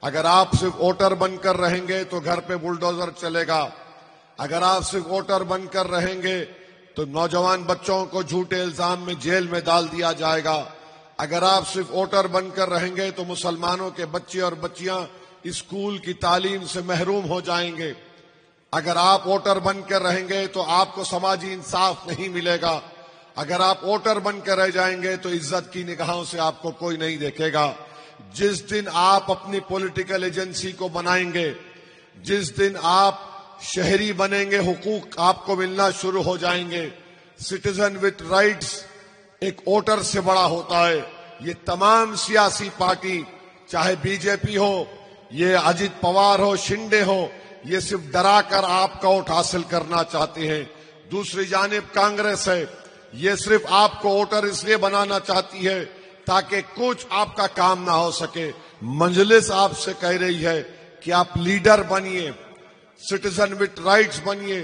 اگر آپ صرف ووٹر بن کر رہیں گے تو گھر پہ بلڈوزر چلے گا. اگر آپ صرف ووٹر بن کر رہیں گے تو نوجوان بچوں کو جھوٹے الزام میں جیل میں ڈال دیا جائے گا. اگر آپ صرف ووٹر بن کر رہیں گے تو مسلمانوں کے بچے اور بچیاں اسکول کی تعلیم سے محروم ہو جائیں گے. اگر آپ ووٹر بن کر رہیں گے تو آپ کو سماجی انصاف نہیں ملے گا. اگر آپ ووٹر بن کر رہ جائیں گے تو عزت کی نگاہوں سے آپ کو کوئی نہیں دیکھے گا. جس دن آپ اپنی پولیٹیکل ایجنسی کو بنائیں گے، جس دن آپ شہری بنیں گے، حقوق آپ کو ملنا شروع ہو جائیں گے. سٹیزن وتھ رائٹس ایک ووٹر سے بڑا ہوتا ہے. یہ تمام سیاسی پارٹی، چاہے بی جے پی ہو، یہ اجیت پوار ہو، شنڈے ہو، یہ صرف ڈرا کر آپ کا ووٹ حاصل کرنا چاہتے ہیں. دوسری جانب کانگریس ہے، یہ صرف آپ کو ووٹر اس لیے بنانا چاہتی ہے تاکہ کچھ آپ کا کام نہ ہو سکے. مجلس آپ سے کہہ رہی ہے کہ آپ لیڈر بنیے، سٹیزن وتھ رائٹس بنیے.